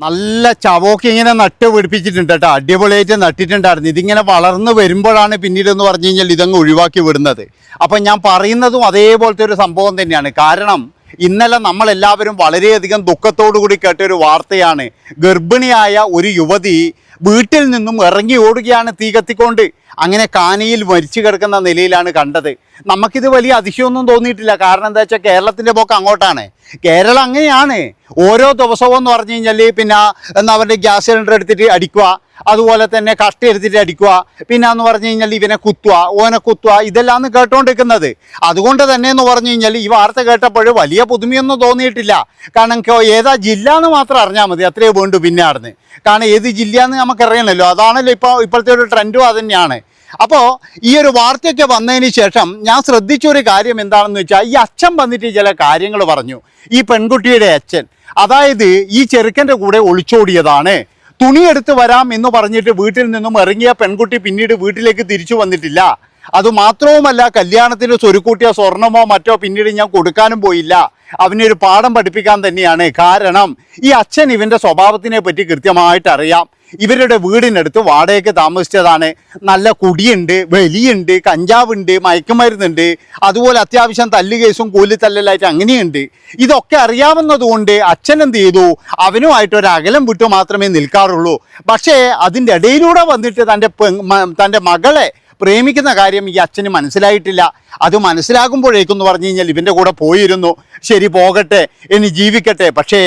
നല്ല ചവോക്ക് ഇങ്ങനെ നട്ട് പിടിപ്പിച്ചിട്ടുണ്ട് കേട്ടോ. അടിപൊളിയായിട്ട് നട്ടിട്ടുണ്ടായിരുന്നു. ഇതിങ്ങനെ വളർന്ന് വരുമ്പോഴാണ് പിന്നീട് എന്ന് പറഞ്ഞു കഴിഞ്ഞാൽ ഇതങ്ങ് ഒഴിവാക്കി വിടുന്നത്. അപ്പം ഞാൻ പറയുന്നതും അതേപോലത്തെ ഒരു സംഭവം തന്നെയാണ്. കാരണം ഇന്നലെ നമ്മളെല്ലാവരും വളരെയധികം ദുഃഖത്തോടു കൂടി കേട്ടൊരു വാർത്തയാണ്. ഗർഭിണിയായ ഒരു യുവതി വീട്ടിൽ നിന്നും ഇറങ്ങി ഓടുകയാണ് തീ കത്തിക്കൊണ്ട്. അങ്ങനെ കാനയിൽ മരിച്ചു കിടക്കുന്ന നിലയിലാണ് കണ്ടത്. നമുക്കിത് വലിയ അതിശയമൊന്നും തോന്നിയിട്ടില്ല. കാരണം എന്താ വെച്ചാൽ കേരളത്തിൻ്റെ പോക്ക് അങ്ങോട്ടാണ്. കേരളം അങ്ങനെയാണ്. ഓരോ ദിവസവും എന്ന് പറഞ്ഞു കഴിഞ്ഞാൽ പിന്നെ അവരുടെ ഗ്യാസ് സിലിണ്ടർ എടുത്തിട്ട് അടിക്കുക, അതുപോലെ തന്നെ കഷ്ട എടുത്തിട്ട് അടിക്കുക, പിന്നെ എന്ന് പറഞ്ഞു കഴിഞ്ഞാൽ ഇവനെ കുത്തുക, ഓനെ കുത്തുക, ഇതെല്ലാം കേട്ടോണ്ടിരിക്കുന്നത്. അതുകൊണ്ട് തന്നെ എന്ന് പറഞ്ഞു കഴിഞ്ഞാൽ ഈ വാർത്ത കേട്ടപ്പോൾ വലിയ പുതുമയൊന്നും തോന്നിയിട്ടില്ല. കാരണം ഏതാ ജില്ല എന്ന് മാത്രം അറിഞ്ഞാൽ മതി, അത്രയേ വേണ്ടു. പിന്നെ ആടുന്ന് കാരണം ഏത് ജില്ല എന്ന് നമുക്കറിയണമല്ലോ. അതാണല്ലോ ഇപ്പോഴത്തെ ഒരു ട്രെൻഡും അത് തന്നെയാണ്. അപ്പോൾ ഈ ഒരു വാർത്തയൊക്കെ വന്നതിന് ശേഷം ഞാൻ ശ്രദ്ധിച്ചൊരു കാര്യം എന്താണെന്ന് വെച്ചാൽ, ഈ അച്ഛൻ വന്നിട്ട് ചില കാര്യങ്ങൾ പറഞ്ഞു. ഈ പെൺകുട്ടിയുടെ അച്ഛൻ, അതായത് ഈ ചെറുക്കൻ്റെ കൂടെ ഒളിച്ചോടിയതാണ്. തുണിയെടുത്ത് വരാം എന്ന് പറഞ്ഞിട്ട് വീട്ടിൽ നിന്നും ഇറങ്ങിയ പെൺകുട്ടി പിന്നീട് വീട്ടിലേക്ക് തിരിച്ചു വന്നിട്ടില്ല. അതുമാത്രവുമല്ല, കല്യാണത്തിന് സ്വരുക്കൂട്ടിയ സ്വർണമോ മറ്റോ പിന്നീട് ഞാൻ കൊടുക്കാനും പോയില്ല. അവനൊരു പാഠം പഠിപ്പിക്കാൻ തന്നെയാണ്. കാരണം ഈ അച്ഛൻ ഇവൻ്റെ സ്വഭാവത്തിനെ പറ്റി കൃത്യമായിട്ട് അറിയാം. ഇവരുടെ വീടിനടുത്ത് വാടകയ്ക്ക് താമസിച്ചതാണ്. നല്ല കുടിയുണ്ട്, വലിയുണ്ട്, കഞ്ചാവുണ്ട്, മയക്കുമരുന്നുണ്ട്, അതുപോലെ അത്യാവശ്യം തല്ലുകേസും കൂലിത്തല്ലലായിട്ട് അങ്ങനെയുണ്ട്. ഇതൊക്കെ അറിയാവുന്നതുകൊണ്ട് അച്ഛൻ എന്ത് ചെയ്തു, അവനുമായിട്ടൊരു അകലം വിട്ടു മാത്രമേ നിൽക്കാറുള്ളൂ. പക്ഷേ അതിൻ്റെ ഇടയിലൂടെ വന്നിട്ട് തൻ്റെ മകളെ പ്രേമിക്കുന്ന കാര്യം ഈ അച്ഛന് മനസ്സിലായിട്ടില്ല. അത് മനസ്സിലാകുമ്പോഴേക്കെന്ന് പറഞ്ഞു കഴിഞ്ഞാൽ ഇവൻ്റെ കൂടെ പോയിരുന്നു. ശരി, പോകട്ടെ, ഇനി ജീവിക്കട്ടെ. പക്ഷേ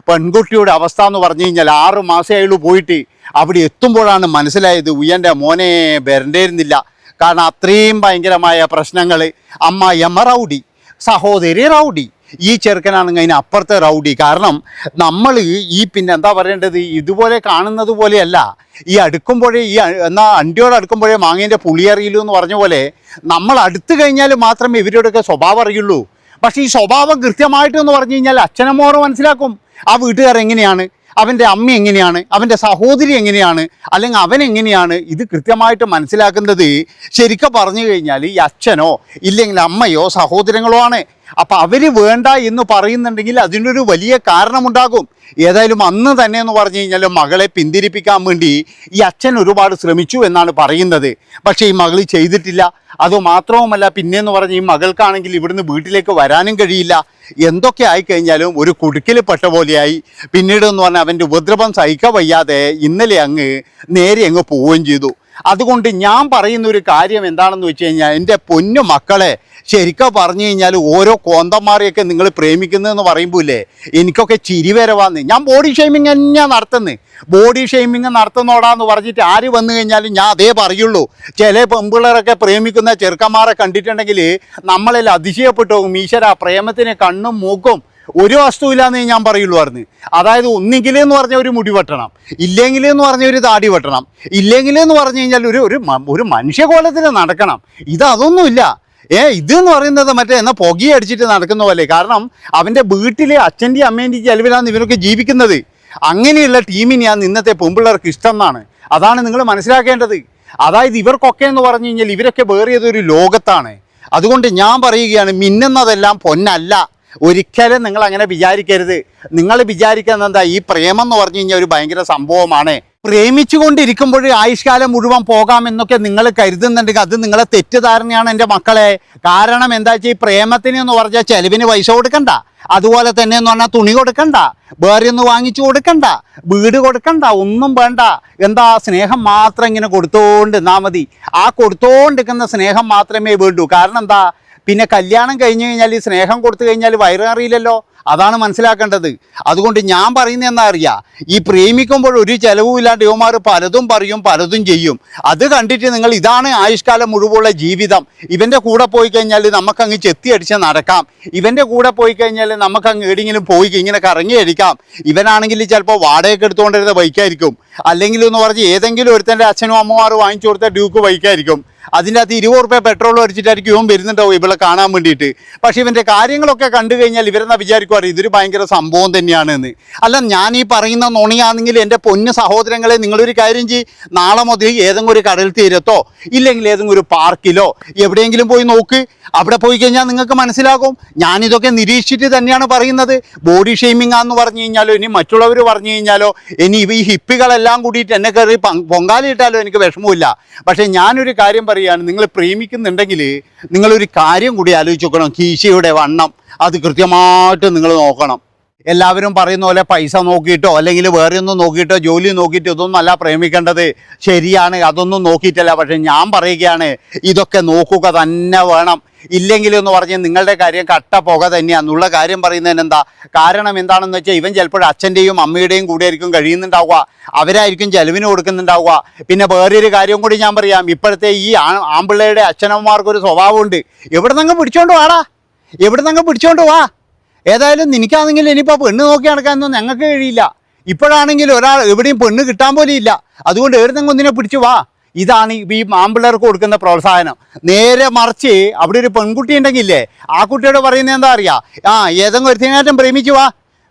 പെൺകുട്ടിയുടെ അവസ്ഥ എന്ന് പറഞ്ഞു കഴിഞ്ഞാൽ 6 മാസമേ ആയുള്ളൂ പോയിട്ട്. അവിടെ എത്തുമ്പോഴാണ് മനസ്സിലായത് ഉയ്യൻ്റെ മോനെ വരണ്ടേരുന്നില്ല. കാരണം അത്രയും ഭയങ്കരമായ പ്രശ്നങ്ങൾ. അമ്മ റൗഡി, സഹോദരി റൗഡി, ഈ ചെറുക്കനാണെങ്കിൽ അതിന് അപ്പുറത്തെ റൗഡി. കാരണം നമ്മൾ ഈ പിന്നെ എന്താ പറയേണ്ടത്, ഇതുപോലെ കാണുന്നത് പോലെയല്ല. ഈ അടുക്കുമ്പോഴേ അണ്ടിയോട് അടുക്കുമ്പോഴേ മാങ്ങേൻ്റെ പുളി അറിയുള്ളൂ എന്ന് പറഞ്ഞ പോലെ നമ്മൾ അടുത്ത് കഴിഞ്ഞാൽ മാത്രമേ ഇവരുടെയൊക്കെ സ്വഭാവം അറിയുള്ളൂ. പക്ഷേ ഈ സ്വഭാവം കൃത്യമായിട്ടെന്ന് പറഞ്ഞു കഴിഞ്ഞാൽ അച്ഛനമ്മോറ് മനസ്സിലാക്കും. ആ വീട്ടുകാരെങ്ങനെയാണ്, അവൻ്റെ അമ്മ എങ്ങനെയാണ്, അവൻ്റെ സഹോദരി എങ്ങനെയാണ്, അല്ലെങ്കിൽ അവൻ എങ്ങനെയാണ്, ഇത് കൃത്യമായിട്ട് മനസ്സിലാക്കുന്നത് ശരിക്കും പറഞ്ഞു കഴിഞ്ഞാൽ ഈ അച്ഛനോ ഇല്ലെങ്കിൽ അമ്മയോ സഹോദരങ്ങളോ ആണ്. അപ്പം അവർ വേണ്ട എന്ന് പറയുന്നുണ്ടെങ്കിൽ അതിനൊരു വലിയ കാരണമുണ്ടാകും. ഏതായാലും അന്ന് തന്നെ എന്ന് പറഞ്ഞു കഴിഞ്ഞാൽ മകളെ പിന്തിരിപ്പിക്കാൻ വേണ്ടി ഈ അച്ഛൻ ഒരുപാട് ശ്രമിച്ചു എന്നാണ് പറയുന്നത്. പക്ഷേ ഈ മകൾ ചെയ്തിട്ടില്ല. അതുമാത്രവുമല്ല, പിന്നെയെന്ന് പറഞ്ഞ് ഈ മകൾക്കാണെങ്കിൽ ഇവിടുന്ന് വീട്ടിലേക്ക് വരാനും കഴിയില്ല. എന്തൊക്കെ ആയിക്കഴിഞ്ഞാലും ഒരു കുടുക്കിൽ പെട്ട പോലെയായി. പിന്നീട് എന്ന് പറഞ്ഞാൽ അവൻ്റെ ഉപദ്രവം സഹിക്കാൻ വയ്യാതെ ഇന്നലെ നേരെ അങ്ങ് പോവുകയും ചെയ്തു. അതുകൊണ്ട് ഞാൻ പറയുന്ന ഒരു കാര്യം എന്താണെന്ന് വെച്ച് കഴിഞ്ഞാൽ, എൻ്റെ പൊന്നു മക്കളെ, ശരിക്കും പറഞ്ഞു കഴിഞ്ഞാൽ ഓരോ കോന്തന്മാരെയൊക്കെ നിങ്ങൾ പ്രേമിക്കുന്നതെന്ന് പറയുമ്പോൾ ഇല്ലേ, എനിക്കൊക്കെ ചിരി വരെ വന്ന് ഞാൻ ബോഡി ഷെയ്മിങ് തന്നെയാണ് നടത്തുന്നത്. ബോഡി ഷെയ്മിങ് നടത്തുന്നോടാന്ന് പറഞ്ഞിട്ട് ആര് വന്നു കഴിഞ്ഞാലും ഞാൻ അതേ പറയുള്ളൂ. ചില പെമ്പിള്ളേരൊക്കെ പ്രേമിക്കുന്ന ചെറുക്കന്മാരെ കണ്ടിട്ടുണ്ടെങ്കിൽ നമ്മളെല്ലാം അതിശയപ്പെട്ടു പോകും. ഈശ്വര, പ്രേമത്തിന് കണ്ണും മൂക്കും ഒരു വസ്തുവില്ലാന്നേ ഞാൻ പറയുള്ളൂ പറഞ്ഞു. അതായത് ഒന്നെങ്കിലെന്ന് പറഞ്ഞ ഒരു മുടി വെട്ടണം, ഇല്ലെങ്കിലെന്ന് പറഞ്ഞ ഒരു താടി വെട്ടണം, ഇല്ലെങ്കിലെന്ന് പറഞ്ഞു കഴിഞ്ഞാൽ ഒരു മനുഷ്യകോലത്തിൽ നടക്കണം. ഇതൊന്നുമില്ല. ഇതെന്ന് പറയുന്നത് മറ്റേ എന്നാൽ പുകയടിച്ചിട്ട് നടക്കുന്ന പോലെ. കാരണം അവൻ്റെ വീട്ടിലെ അച്ഛൻ്റെയും അമ്മേൻ്റെയും ചെലവിലാണ് ഇവരൊക്കെ ജീവിക്കുന്നത്. അങ്ങനെയുള്ള ടീമിനെയാണ് ഇന്നത്തെ പെമ്പിള്ളേർക്ക് ഇഷ്ടം എന്നാണ്. അതാണ് നിങ്ങൾ മനസ്സിലാക്കേണ്ടത്. അതായത് ഇവർക്കൊക്കെ എന്ന് പറഞ്ഞു കഴിഞ്ഞാൽ ഇവരൊക്കെ വേറിയതൊരു ലോകത്താണ്. അതുകൊണ്ട് ഞാൻ പറയുകയാണ്, മിന്നുന്നതെല്ലാം പൊന്നല്ല. ഒരിക്കലും നിങ്ങൾ അങ്ങനെ വിചാരിക്കരുത്. നിങ്ങൾ വിചാരിക്കുന്നത് എന്താ, ഈ പ്രേമം എന്ന് പറഞ്ഞു കഴിഞ്ഞാൽ ഒരു ഭയങ്കര സംഭവമാണ്. പ്രേമിച്ചു കൊണ്ടിരിക്കുമ്പോൾ ആയുഷ്കാലം മുഴുവൻ പോകാമെന്നൊക്കെ നിങ്ങൾ കരുതുന്നുണ്ടെങ്കിൽ അത് നിങ്ങളെ തെറ്റിദ്ധാരണയാണ് എൻ്റെ മക്കളെ. കാരണം എന്താ വെച്ചാൽ ഈ പ്രേമത്തിന് എന്ന് പറഞ്ഞാൽ ചെലവിന് പൈസ കൊടുക്കണ്ട, അതുപോലെ തന്നെ എന്ന് പറഞ്ഞാൽ തുണി കൊടുക്കണ്ട, വേറെ ഒന്ന് വാങ്ങിച്ചു കൊടുക്കണ്ട, വീട് കൊടുക്കണ്ട, ഒന്നും വേണ്ട. എന്താ, സ്നേഹം മാത്രം ഇങ്ങനെ കൊടുത്തോണ്ടിരുന്നാൽ മതി. ആ കൊടുത്തോണ്ടിരിക്കുന്ന സ്നേഹം മാത്രമേ വേണ്ടൂ. കാരണം എന്താ, പിന്നെ കല്യാണം കഴിഞ്ഞു കഴിഞ്ഞാൽ ഈ സ്നേഹം കൊടുത്തു കഴിഞ്ഞാൽ വയററിയില്ലല്ലോ. അതാണ് മനസ്സിലാക്കേണ്ടത്. അതുകൊണ്ട് ഞാൻ പറയുന്നത് എന്താ അറിയാം, ഈ പ്രേമിക്കുമ്പോൾ ഒരു ചിലവും ഇല്ലാണ്ട് യുവമാർ പലതും പറയും, പലതും ചെയ്യും. അത് കണ്ടിട്ട് നിങ്ങൾ ഇതാണ് ആയുഷ്കാലം മുഴുവനുള്ള ജീവിതം, ഇവൻ്റെ കൂടെ പോയി കഴിഞ്ഞാൽ നമുക്കങ്ങ് ചെത്തി അടിച്ച് നടക്കാം, ഇവൻ്റെ കൂടെ പോയി കഴിഞ്ഞാൽ നമുക്കങ്ങ് എവിടെയെങ്കിലും പോയി ഇങ്ങനെ കറങ്ങി അടിക്കാം. ഇവനാണെങ്കിൽ ചിലപ്പോൾ വാടകയ്ക്ക് എടുത്തുകൊണ്ടിരുന്ന ബൈക്കായിരിക്കും, അല്ലെങ്കിൽ എന്ന് പറഞ്ഞ് ഏതെങ്കിലും ഒരുത്തൻ്റെ അച്ഛനും അമ്മമാരും വാങ്ങിച്ചു കൊടുത്ത ഡ്യൂക്ക് ബൈക്കായിരിക്കും. അതിൻ്റെ അകത്ത് 20 രൂപ പെട്രോൾ അടിച്ചിട്ടായിരിക്കും ഇവൻ വരുന്നുണ്ടാവും ഇവളെ കാണാൻ വേണ്ടിയിട്ട്. പക്ഷേ ഇവൻ്റെ കാര്യങ്ങളൊക്കെ കണ്ടു കഴിഞ്ഞാൽ ഇവരെന്നാ വിചാരിക്കുവാറ് ഇതൊരു ഭയങ്കര സംഭവം തന്നെയാണെന്ന്. അല്ല, ഞാൻ ഈ പറയുന്ന നുണയാണെങ്കിൽ എൻ്റെ പൊന്നു സഹോദരങ്ങളെ, നിങ്ങളൊരു കാര്യം ചെയ്യ്, നാളെ മുതൽ ഏതെങ്കിലും ഒരു കടൽ തീരത്തോ ഇല്ലെങ്കിൽ ഏതെങ്കിലും ഒരു പാർക്കിലോ എവിടെയെങ്കിലും പോയി നോക്ക്. അവിടെ പോയി കഴിഞ്ഞാൽ നിങ്ങൾക്ക് മനസ്സിലാകും. ഞാനിതൊക്കെ നിരീക്ഷിച്ചിട്ട് തന്നെയാണ് പറയുന്നത്. ബോഡി ഷെയ്മിങ് ആണെന്ന് പറഞ്ഞു കഴിഞ്ഞാലോ, ഇനി മറ്റുള്ളവർ പറഞ്ഞു കഴിഞ്ഞാലോ, ഇനി ഈ ഹിപ്പികളെല്ലാം കൂടിയിട്ട് എന്നെ കയറി പൊങ്കാലിട്ടാലോ എനിക്ക് വിഷമമില്ല. പക്ഷേ ഞാനൊരു കാര്യം പറയുകയാണ്, നിങ്ങൾ പ്രേമിക്കുന്നുണ്ടെങ്കിൽ നിങ്ങളൊരു കാര്യം കൂടി ആലോചിച്ച് നോക്കണം. കീശയുടെ വണ്ണം അത് കൃത്യമായിട്ട് നിങ്ങൾ നോക്കണം. എല്ലാവരും പറയുന്ന പോലെ പൈസ നോക്കിയിട്ടോ അല്ലെങ്കിൽ വേറെ ഒന്നും നോക്കിയിട്ടോ ജോലി നോക്കിയിട്ടോ ഇതൊന്നും അല്ല പ്രേമിക്കേണ്ടത്. ശരിയാണ്, അതൊന്നും നോക്കിയിട്ടല്ല. പക്ഷെ ഞാൻ പറയുകയാണ്, ഇതൊക്കെ നോക്കുക തന്നെ വേണം. ഇല്ലെങ്കിലെന്ന് പറഞ്ഞാൽ നിങ്ങളുടെ കാര്യം കട്ട പുക തന്നെയാണെന്നുള്ള കാര്യം പറയുന്നതിന് എന്താ കാരണം? എന്താണെന്ന് വെച്ചാൽ ഇവൻ ചിലപ്പോൾ അച്ഛൻ്റെയും അമ്മയുടെയും കൂടെ ആയിരിക്കും കഴിയുന്നുണ്ടാവുക, അവരായിരിക്കും ചെലവിന് കൊടുക്കുന്നുണ്ടാവുക. പിന്നെ വേറൊരു കാര്യം കൂടി ഞാൻ പറയാം, ഇപ്പോഴത്തെ ഈ ആമ്പിള്ളയുടെ അച്ഛനമ്മമാർക്കൊരു സ്വഭാവമുണ്ട്. എവിടെ നിന്നങ്ങ് പിടിച്ചോണ്ട് വാടാ, എവിടെ നിന്നങ്ങ് പിടിച്ചോണ്ട് വാ. ഏതായാലും നിനക്കാണെങ്കിൽ ഇനിയിപ്പോൾ പെണ്ണ് നോക്കി നടക്കാനൊന്നും ഞങ്ങൾക്ക് കഴിയില്ല. ഇപ്പോഴാണെങ്കിൽ ഒരാൾ എവിടെയും പെണ്ണ് കിട്ടാൻ പോലും ഇല്ല. അതുകൊണ്ട് എവിടുന്നെങ്കിലും ഒന്നിനെ പിടിച്ചു വാ. ഇതാണ് ഈ ആമ്പിള്ളേർക്ക് കൊടുക്കുന്ന പ്രോത്സാഹനം. നേരെ മറിച്ച് അവിടെ ഒരു പെൺകുട്ടി ഉണ്ടെങ്കിലേ ആ കുട്ടിയോട് പറയുന്നത് എന്താ അറിയാം, ഏതെങ്കിലും ഒരുത്തിനാറ്റം പ്രേമിച്ചു വാ,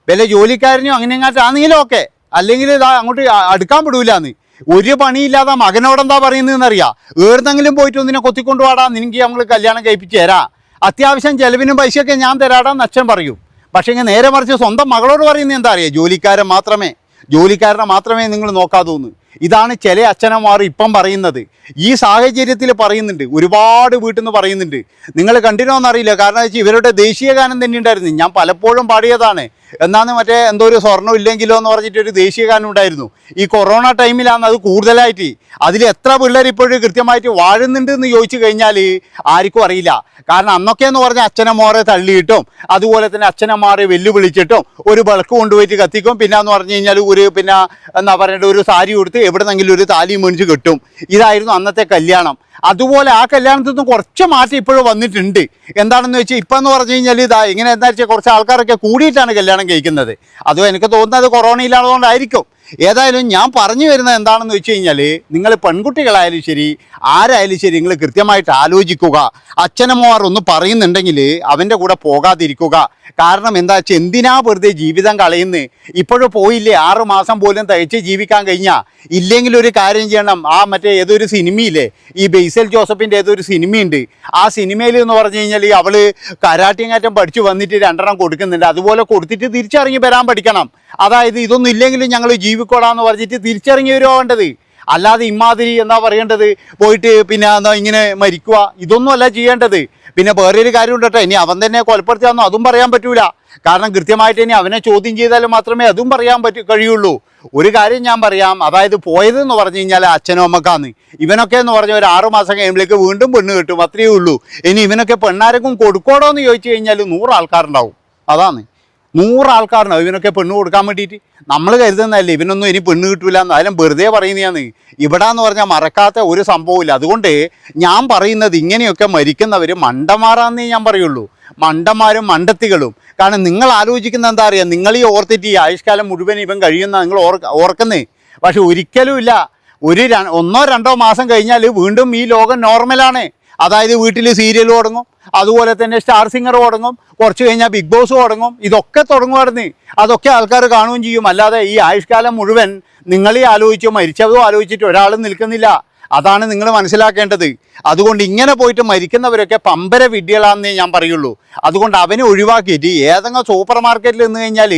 വല്ല ജോലിക്കാരനോ അങ്ങനെയെങ്ങാറ്റാണെങ്കിലും ഓക്കെ, അല്ലെങ്കിൽ ഇതാ അങ്ങോട്ട് അടുക്കാൻ വിടൂലെന്ന്. ഒരു പണിയില്ലാതെ മകനോടെന്താ പറയുന്നതെന്നറിയാം, എവിടുന്നെങ്കിലും പോയിട്ട് ഒന്നിനെ കൊത്തിക്കൊണ്ട് വാടാ, നിനക്ക് നമ്മൾ കല്യാണം കഴിപ്പിച്ച് തരാം, അത്യാവശ്യം ചെലവിനും പൈസയൊക്കെ ഞാൻ തരാടാന്ന് അച്ഛൻ പറയും. പക്ഷേ ഇങ്ങനെ നേരെ മറിച്ച് സ്വന്തം മകളോട് പറയുന്നത് എന്താ അറിയാം, ജോലിക്കാരനെ മാത്രമേ നിങ്ങൾ നോക്കാതോന്ന്. ഇതാണ് ചില അച്ഛനമാർ ഇപ്പം പറയുന്നത്. ഈ സാഹചര്യത്തിൽ പറയുന്നുണ്ട്, ഒരുപാട് വീട്ടിൽ നിന്ന് പറയുന്നുണ്ട്. നിങ്ങൾ കണ്ടിനോന്നറിയില്ല. കാരണം വെച്ചാൽ ഇവരുടെ ദേശീയ ഗാനം തന്നെ ഉണ്ടായിരുന്നു, ഞാൻ പലപ്പോഴും പാടിയതാണ്. എന്നാന്ന് മറ്റേ എന്തോ ഒരു സ്വർണ്ണം ഇല്ലെങ്കിലോ എന്ന് പറഞ്ഞിട്ടൊരു ദേശീയ ഗാനം ഉണ്ടായിരുന്നു. ഈ കൊറോണ ടൈമിലാണ് അത് കൂടുതലായിട്ട്. അതിൽ എത്ര പിള്ളേർ ഇപ്പോഴും കൃത്യമായിട്ട് വാഴുന്നുണ്ട് എന്ന് ചോദിച്ചു കഴിഞ്ഞാൽ ആർക്കും അറിയില്ല. കാരണം അന്നൊക്കെ എന്ന് പറഞ്ഞാൽ അച്ഛനമ്മമാരെ തള്ളിയിട്ടും അതുപോലെ തന്നെ അച്ഛനമ്മമാരെ വെല്ലുവിളിച്ചിട്ടും ഒരു വിളക്ക് കൊണ്ടുപോയിട്ട് കത്തിക്കും. പിന്നെ എന്ന് പറഞ്ഞു കഴിഞ്ഞാൽ എന്താ പറയേണ്ടത്, ഒരു സാരി കൊടുത്ത് എവിടെന്നെങ്കിലും ഒരു താലിയും മേടിച്ച് കെട്ടും. ഇതായിരുന്നു അന്നത്തെ കല്യാണം. അതുപോലെ ആ കല്യാണത്തിൽ നിന്ന് കുറച്ച് മാറ്റം ഇപ്പോഴും വന്നിട്ടുണ്ട്. എന്താണെന്ന് വെച്ചാൽ ഇപ്പം എന്ന് പറഞ്ഞു കഴിഞ്ഞാൽ ഇങ്ങനെ എന്താ വെച്ചാൽ കുറച്ച് ആൾക്കാരൊക്കെ കൂടിയിട്ടാണ് കല്യാണം കഴിക്കുന്നത്. അതും എനിക്ക് തോന്നുന്നത് കൊറോണയിലാണതുകൊണ്ടായിരിക്കും. ഏതായാലും ഞാൻ പറഞ്ഞു വരുന്നത് എന്താണെന്ന് വെച്ച് കഴിഞ്ഞാൽ, നിങ്ങൾ പെൺകുട്ടികളായാലും ശരി ആരായാലും ശരി നിങ്ങൾ കൃത്യമായിട്ട് ആലോചിക്കുക. അച്ഛനമ്മമാർ ഒന്ന് പറയുന്നുണ്ടെങ്കിൽ അവൻ്റെ കൂടെ പോകാതിരിക്കുക. കാരണം എന്താ വെച്ചാൽ എന്തിനാ വെറുതെ ജീവിതം കളയുന്നത്? ഇപ്പോഴും പോയില്ലേ, 6 മാസം പോലും തികച്ച് ജീവിക്കാൻ കഴിഞ്ഞാൽ. ഇല്ലെങ്കിൽ ഒരു കാര്യം ചെയ്യണം, മറ്റേ ഏതൊരു സിനിമയില്ലേ, ഈ ബേസൽ ജോസഫിൻ്റെ ഏതൊരു സിനിമയുണ്ട്, ആ സിനിമയിൽ എന്ന് പറഞ്ഞു കഴിഞ്ഞാൽ അവൾ കരാട്ടിങ്ങാറ്റം പഠിച്ചു വന്നിട്ട് 2 കൊടുക്കുന്നുണ്ട്. അതുപോലെ കൊടുത്തിട്ട് തിരിച്ചറിഞ്ഞ് വരാൻ പഠിക്കണം. അതായത് ഇതൊന്നും ഇല്ലെങ്കിലും ഞങ്ങൾ ജീവിക്കോളാന്ന് പറഞ്ഞിട്ട് തിരിച്ചറിഞ്ഞ് വരുവാ വേണ്ടത്. അല്ലാതെ ഇമാതിരി എന്താ പറയേണ്ടത്, പോയിട്ട് പിന്നെ എന്താ ഇങ്ങനെ മരിക്കുക, ഇതൊന്നും അല്ല ചെയ്യേണ്ടത്. പിന്നെ വേറൊരു കാര്യം ഉണ്ട് കേട്ടോ, ഇനി അവൻ തന്നെ കൊലപ്പെടുത്തിയാന്നോ അതും പറയാൻ പറ്റൂല. കാരണം കൃത്യമായിട്ട് ഇനി അവനെ ചോദ്യം ചെയ്താൽ മാത്രമേ അതും പറയാൻ കഴിയുള്ളൂ. ഒരു കാര്യം ഞാൻ പറയാം, അതായത് പോയതെന്ന് പറഞ്ഞു കഴിഞ്ഞാൽ അച്ഛനും അമ്മക്കാന്ന്. ഇവനൊക്കെ എന്ന് പറഞ്ഞാൽ ഒരു 6 മാസം കഴിയുമ്പോഴേക്ക് വീണ്ടും പെണ്ണ് കിട്ടും, അത്രയേ ഉള്ളൂ. ഇനി ഇവനൊക്കെ പെണ്ണാരെങ്കിലും കൊടുക്കോടോ എന്ന് ചോദിച്ചു കഴിഞ്ഞാൽ 100 ആൾക്കാരുണ്ടാവും. അതാണ് 100 ആൾക്കാരുണ്ടാവും ഇവനൊക്കെ പെണ്ണ് കൊടുക്കാൻ വേണ്ടിയിട്ട്. നമ്മൾ കരുതുന്നതല്ലേ ഇവനൊന്നും ഇനി പെണ്ണ് കിട്ടൂല എന്ന്, അതിലും വെറുതെ പറയുന്നതാണ്. ഇവിടെ എന്ന് പറഞ്ഞാൽ മറക്കാത്ത ഒരു സംഭവമില്ല. അതുകൊണ്ട് ഞാൻ പറയുന്നത് ഇങ്ങനെയൊക്കെ മരിക്കുന്നവർ മണ്ടന്മാരാന്നേ ഞാൻ പറയുള്ളൂ. മണ്ടന്മാരും മണ്ടത്തികളും. കാരണം നിങ്ങൾ ആലോചിക്കുന്ന എന്താ അറിയാം, നിങ്ങൾ ഈ ഓർത്തിട്ട് ഈ ആയുഷ്കാലം മുഴുവൻ ഇവൻ കഴിയുന്ന നിങ്ങൾ ഓർക്കുന്നേ. പക്ഷെ ഒരിക്കലും ഇല്ല. 1-2 മാസം കഴിഞ്ഞാൽ വീണ്ടും ഈ ലോകം നോർമലാണ്. അതായത് വീട്ടിൽ സീരിയൽ തുടങ്ങും, അതുപോലെ തന്നെ സ്റ്റാർ സിംഗർ തുടങ്ങും, കുറച്ച് കഴിഞ്ഞാൽ ബിഗ് ബോസ് തുടങ്ങും. ഇതൊക്കെ തുടങ്ങുമായിരുന്നു. അതൊക്കെ ആൾക്കാർ കാണുകയും ചെയ്യും. അല്ലാതെ ഈ ആയുഷ്കാലം മുഴുവൻ നിങ്ങളീ ആലോചിച്ചോ മരിച്ചതോ ആലോചിച്ചിട്ട് ഒരാളും നിൽക്കുന്നില്ല. അതാണ് നിങ്ങൾ മനസ്സിലാക്കേണ്ടത്. അതുകൊണ്ട് ഇങ്ങനെ പോയിട്ട് മരിക്കുന്നവരൊക്കെ പമ്പര വിഡ്ഢികളാണെന്നേ ഞാൻ പറയുള്ളൂ. അതുകൊണ്ട് അവനെ ഒഴിവാക്കിയിട്ട് ഏതെങ്കിലും സൂപ്പർ മാർക്കറ്റിൽ നിന്ന് കഴിഞ്ഞാൽ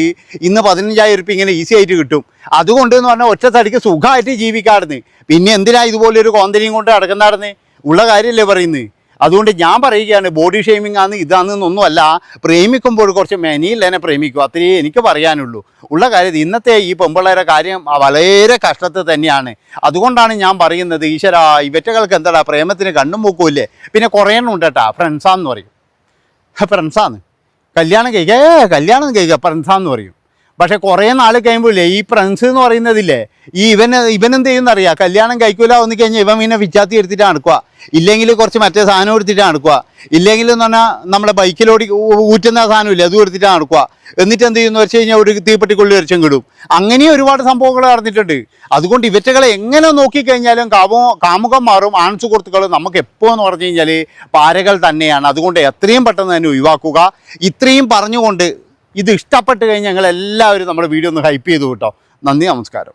ഇന്ന് 15,000 രൂപ ഇങ്ങനെ ഈസി ആയിട്ട് കിട്ടും. അതുകൊണ്ട് എന്ന് പറഞ്ഞാൽ ഒറ്റ തടിക്ക് സുഖമായിട്ട് ജീവിക്കാറുണ്ട്. പിന്നെ എന്തിനാ ഇതുപോലൊരു കോന്തരിയും കൊണ്ട് നടക്കുന്നായിരുന്നേ? ഉള്ള കാര്യമല്ലേ പറയുന്നത്. അതുകൊണ്ട് ഞാൻ പറയുകയാണ്, ബോഡി ഷെയ്മിങ് ആണ് ഇതാണെന്നൊന്നുമല്ല. പ്രേമിക്കുമ്പോൾ കുറച്ച് മെനിയിൽ തന്നെ പ്രേമിക്കും, അത്രയേ എനിക്ക് പറയാനുള്ളൂ. ഉള്ള കാര്യം ഇന്നത്തെ ഈ പെമ്പിള്ളേരെ കാര്യം വളരെ കഷ്ടത്തിൽ തന്നെയാണ്. അതുകൊണ്ടാണ് ഞാൻ പറയുന്നത്, ഈശ്വര ഇവറ്റകൾക്ക് എന്താടാ പ്രേമത്തിന് കണ്ണും മൂക്കൂല്ലേ. പിന്നെ കുറേ എണ്ണം ഉണ്ട് കേട്ടാ, ഫ്രണ്ട്സാന്ന് പറയും. ഫ്രണ്ട്സാന്ന് കല്യാണം കഴിക്കുക ഫ്രണ്ട്സാന്ന് പറയും. പക്ഷെ കുറേ നാൾ കഴിയുമ്പോഴേ ഈ ഫ്രണ്ട്സ് എന്ന് പറയുന്നതില്ലേ, ഇവനെന്ത് ചെയ്യുന്നറിയാം, കല്യാണം കഴിക്കൂല വന്നു കഴിഞ്ഞാൽ ഇവൻ പിന്നെ വിച്ചാത്തി എടുത്തിട്ട് നടക്കുക, ഇല്ലെങ്കിൽ കുറച്ച് മറ്റേ സാധനം എടുത്തിട്ട് നടക്കുക, ഇല്ലെങ്കിൽ എന്ന് പറഞ്ഞാൽ നമ്മളെ ബൈക്കിലോടി ഊറ്റുന്ന സാധനമില്ലേ അതും എടുത്തിട്ട് നടക്കുക. എന്നിട്ട് എന്ത് ചെയ്യുന്നു വെച്ച് കഴിഞ്ഞാൽ ഒരു തീപ്പെട്ടിക്കുള്ളി വരച്ചും കിടും. അങ്ങനെ ഒരുപാട് സംഭവങ്ങൾ നടന്നിട്ടുണ്ട്. അതുകൊണ്ട് ഇവറ്റകളെ എങ്ങനെ നോക്കിക്കഴിഞ്ഞാലും കാമുകന്മാരും ആൺസുഹൃത്തുക്കളും നമുക്ക് എപ്പോൾ എന്ന് പറഞ്ഞു കഴിഞ്ഞാൽ പാരകൾ തന്നെയാണ്. അതുകൊണ്ട് എത്രയും പെട്ടെന്ന് തന്നെ ഒഴിവാക്കുക. ഇത്രയും പറഞ്ഞുകൊണ്ട് ഇത് ഇഷ്ടപ്പെട്ട് കഴിഞ്ഞാൽ ഞങ്ങളെല്ലാവരും നമ്മുടെ വീഡിയോ ഒന്ന് ഹൈപ്പ് ചെയ്തു കേട്ടോ. നന്ദി, നമസ്കാരം.